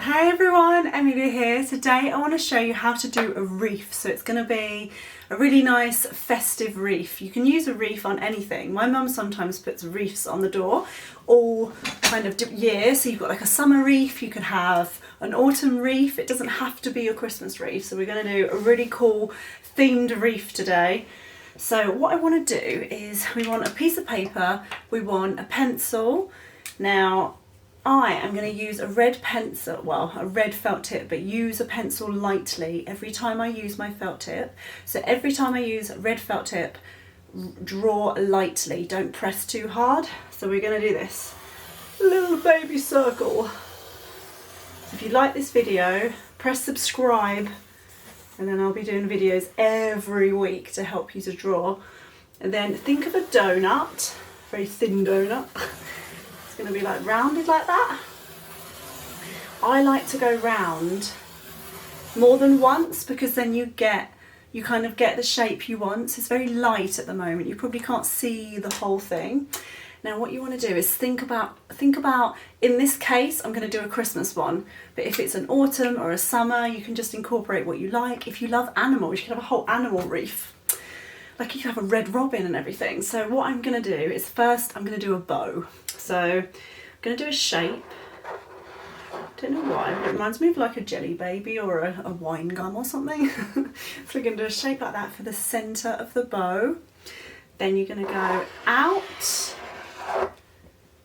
Hey everyone, Emilia here. Today I want to show you how to do a wreath. So it's going to be a really nice festive wreath. You can use a wreath on anything. My mum sometimes puts wreaths on the door all kind of year. So you've got like a summer wreath, you could have an autumn wreath. It doesn't have to be a Christmas wreath. So we're going to do a really cool themed wreath today. So what I want to do is we want a piece of paper, we want a pencil. Now I am going to use a red pencil, well, a red felt tip, but use a pencil lightly every time I use my felt tip. So every time I use a red felt tip, draw lightly, don't press too hard. So we're going to do this little baby circle. So if you like this video, press subscribe, and then I'll be doing videos every week to help you to draw. And then think of a donut, very thin donut. Going to be like rounded like that. I like to go round more than once because then you kind of get the shape you want. So it's very light at the moment, you probably can't see the whole thing. Now what you want to do is think about, in this case I'm going to do a Christmas one, but if it's an autumn or a summer you can just incorporate what you like. If you love animals, you can have a whole animal wreath. Like you can have a red robin and everything. So what I'm going to do is first I'm going to do a bow. So I'm going to do a shape. Don't know why, but it reminds me of like a jelly baby or a wine gum or something. So we're going to do a shape like that for the centre of the bow. Then you're going to go out,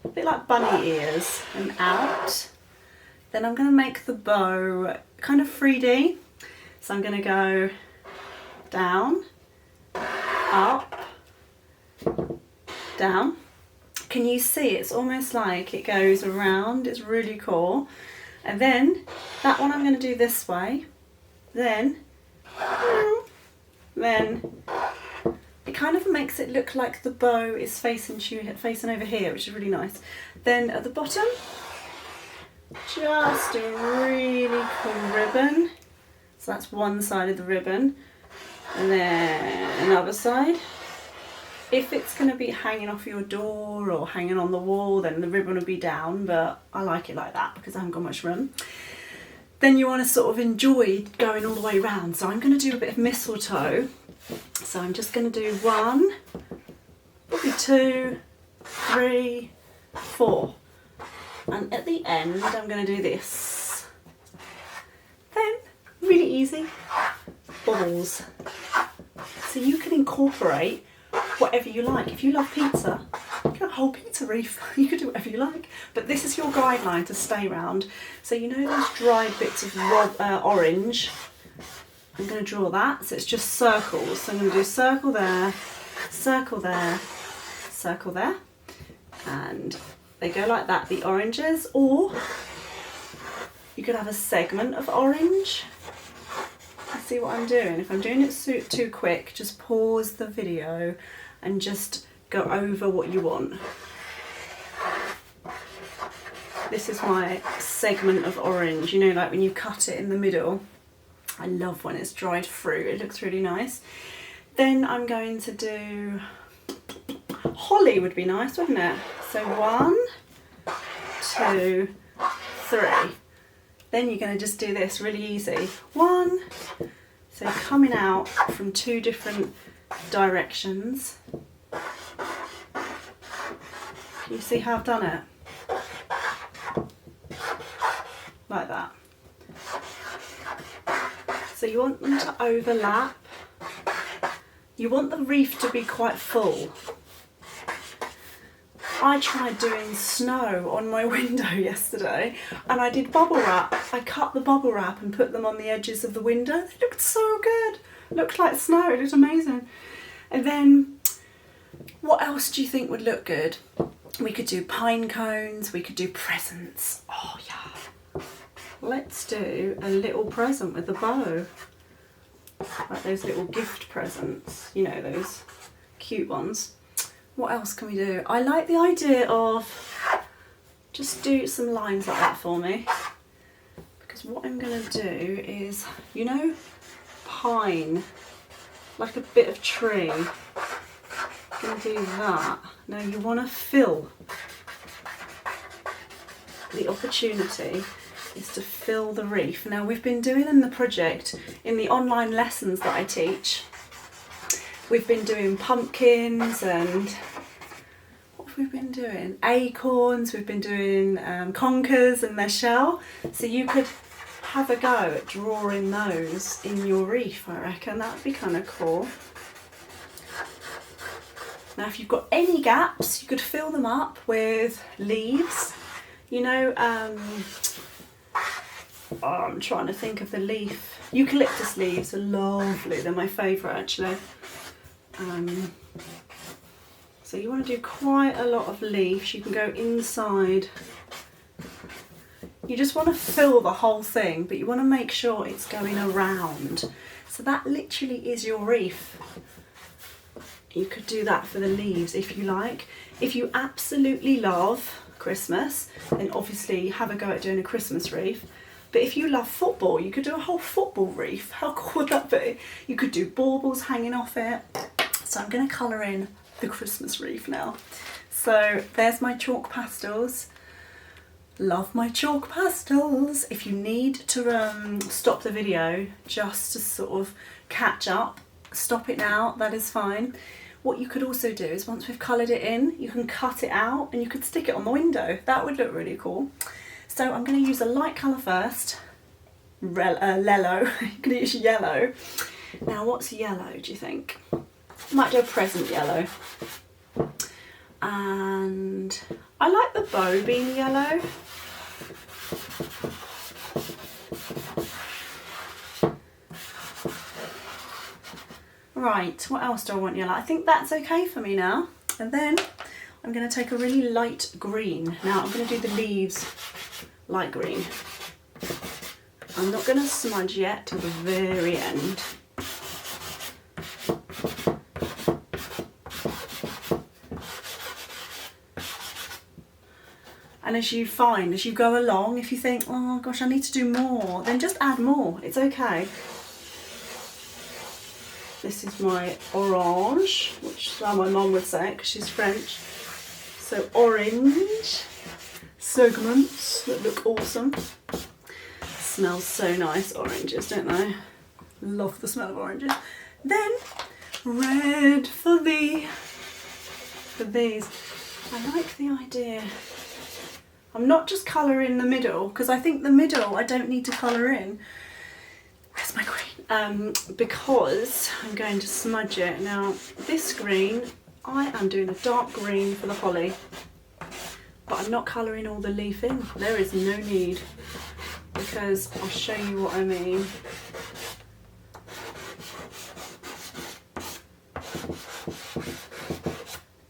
a bit like bunny ears, and out. Then I'm going to make the bow kind of 3D. So I'm going to go down, up, down. Can you see it's almost like it goes around? It's really cool. And then that one I'm going to do this way. Then it kind of makes it look like the bow is facing over here, which is really nice. Then at the bottom, just a really cool ribbon. So that's one side of the ribbon. And then another side. If it's going to be hanging off your door or hanging on the wall, then the ribbon will be down, but I like it like that because I haven't got much room. Then you want to sort of enjoy going all the way around. So I'm going to do a bit of mistletoe. So I'm just going to do 1, probably 2, 3, 4. And at the end, I'm going to do this. Then, really easy, balls. So you can incorporate whatever you like. If you love pizza, you can have a whole pizza wreath. You could do whatever you like. But this is your guideline to stay round. So you know those dried bits of orange? I'm going to draw that. So it's just circles. So I'm going to do circle there, circle there, circle there. And they go like that, the oranges. Or you could have a segment of orange. See what I'm doing. If I'm doing it too quick, just pause the video and just go over what you want. This is my segment of orange, you know, like when you cut it in the middle. I love when it's dried fruit, it looks really nice. Then I'm going to do holly, would be nice, wouldn't it? So 1, 2, 3. Then you're going to just do this really easy. 1, so coming out from 2 different directions. Can you see how I've done it? Like that. So you want them to overlap. You want the wreath to be quite full. I tried doing snow on my window yesterday and I did bubble wrap. I cut the bubble wrap and put them on the edges of the window. They looked so good. Looked like snow, it looked amazing. And then what else do you think would look good? We could do pine cones, we could do presents. Oh yeah. Let's do a little present with a bow. Like those little gift presents, you know, those cute ones. What else can we do? I like the idea of, just do some lines like that for me. Because what I'm going to do is, you know, pine, like a bit of tree. I'm going to do that. Now you want to fill the opportunity is to fill the wreath. Now we've been doing in the project, in the online lessons that I teach, we've been doing pumpkins and what have we been doing? Acorns, we've been doing conkers and their shell. So you could have a go at drawing those in your wreath, I reckon. That would be kind of cool. Now if you've got any gaps, you could fill them up with leaves. You know, I'm trying to think of the leaf. Eucalyptus leaves are lovely, they're my favourite actually. So you want to do quite a lot of leaves. You can go inside. You just want to fill the whole thing, but you want to make sure it's going around. So that literally is your wreath. You could do that for the leaves if you like. If you absolutely love Christmas, then obviously have a go at doing a Christmas wreath. But if you love football, you could do a whole football wreath. How cool would that be? You could do baubles hanging off it. So I'm going to colour in the Christmas wreath now. So there's my chalk pastels. Love my chalk pastels. If you need to stop the video just to sort of catch up, stop it now, that is fine. What you could also do is once we've coloured it in, you can cut it out and you could stick it on the window. That would look really cool. So I'm going to use a light colour first, Lello. You're going to use yellow. Now what's yellow, do you think? I might do a present yellow. And I like the bow being yellow. Right, what else do I want yellow? I think that's okay for me now. And then I'm going to take a really light green. Now I'm going to do the leaves light green. I'm not going to smudge yet till the very end. And as you find, as you go along, if you think, oh gosh, I need to do more, then just add more. It's okay. This is my orange, which is how my mum would say it because she's French. So orange segments that look awesome. Smells so nice, oranges, don't they? Love the smell of oranges. Then red for these. I like the idea. I'm not just colouring the middle because I think the middle I don't need to colour in. Where's my green? Because I'm going to smudge it. Now this green, I am doing a dark green for the holly, but I'm not colouring all the leaf in. There is no need because I'll show you what I mean.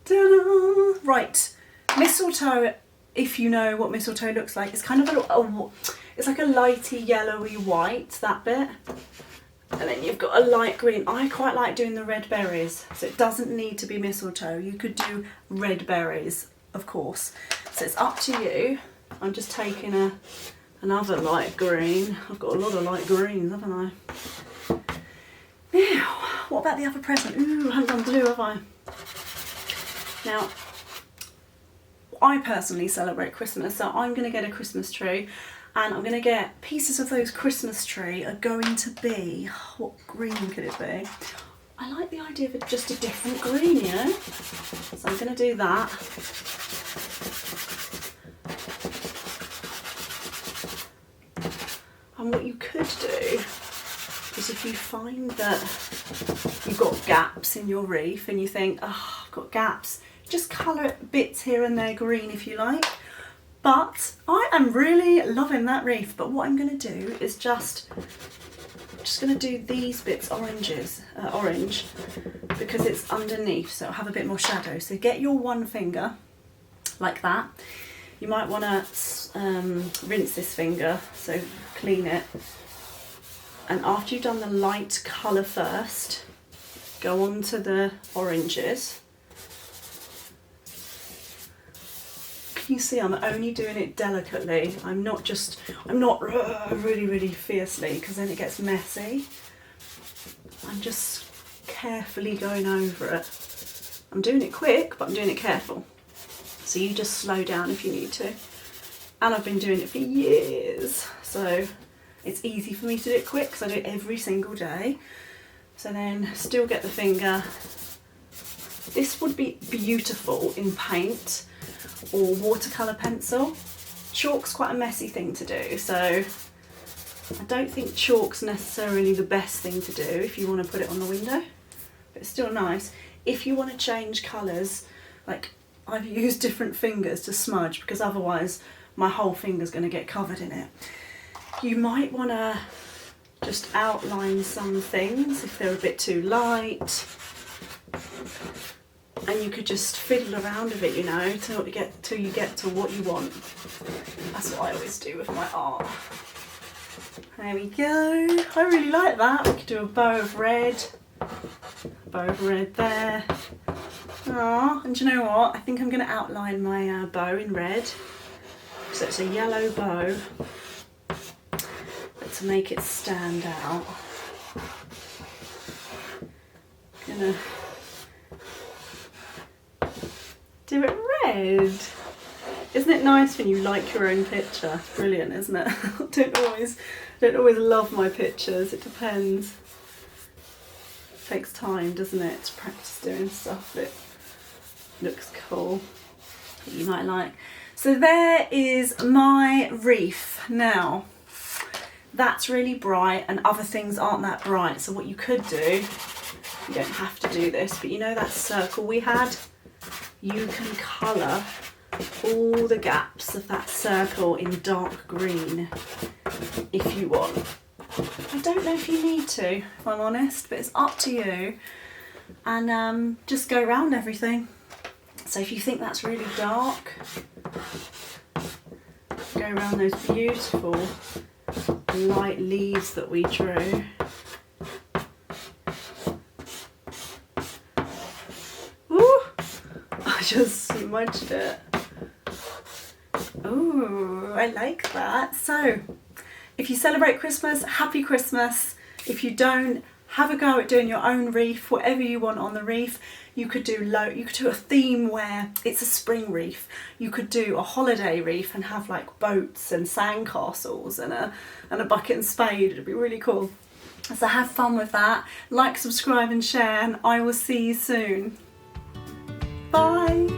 Ta-da! Right, mistletoe. If you know what mistletoe looks like, it's kind of it's like a lighty yellowy white, that bit. And then you've got a light green. I quite like doing the red berries, so it doesn't need to be mistletoe. You could do red berries, of course. So it's up to you. I'm just taking another light green. I've got a lot of light greens, haven't I? Now, what about the other present? Ooh, I haven't done blue, have I? Now, I personally celebrate Christmas, so I'm going to get a Christmas tree and I'm going to get pieces of those Christmas tree are going to be, what green could it be? I like the idea of just a different green, you know? So I'm going to do that. And what you could do is if you find that you've got gaps in your wreath and you think, oh, I've got gaps, just colour bits here and there green if you like. But I am really loving that wreath. But what I'm going to do is just going to do these bits orange because it's underneath, so it'll have a bit more shadow. So get your one finger like that. You might want to rinse this finger, so clean it. And after you've done the light colour first, go on to the oranges. Can you see I'm only doing it delicately? I'm not really fiercely because then it gets messy. I'm just carefully going over it. I'm doing it quick, but I'm doing it careful. So you just slow down if you need to. and I've been doing it for years, so it's easy for me to do it quick because I do it every single day. So then still get the finger. This would be beautiful in paint or watercolour pencil. Chalk's quite a messy thing to do, so I don't think chalk's necessarily the best thing to do if you want to put it on the window, but it's still nice. If you want to change colours, like I've used different fingers to smudge because otherwise my whole finger's going to get covered in it. You might want to just outline some things if they're a bit too light, and you could just fiddle around with it, you know, till you get to what you want. That's what I always do with my art. There we go. I really like that. We could do a bow of red. Bow of red there. Aww, and do you know what? I think I'm going to outline my bow in red. So it's a yellow bow, but to make it stand out, I'm gonna do it red. Isn't it nice when you like your own picture? Brilliant, isn't it? I don't always love my pictures. It depends. It takes time, doesn't it, to practice doing stuff that looks cool, that you might like. So there is my wreath. Now, that's really bright and other things aren't that bright. So what you could do, you don't have to do this, but you know that circle we had? You can colour all the gaps of that circle in dark green if you want. I don't know if you need to, if I'm honest, but it's up to you. And just go around everything. So if you think that's really dark, go around those beautiful light leaves that we drew. Ooh, I just smudged it. Ooh, I like that. So if you celebrate Christmas, happy Christmas. If you don't, have a go at doing your own wreath, whatever you want on the wreath. You could do a theme where it's a spring wreath. You could do a holiday wreath and have like boats and sandcastles and a bucket and spade. It'd be really cool. So have fun with that. Like, subscribe and share, and I will see you soon. Bye.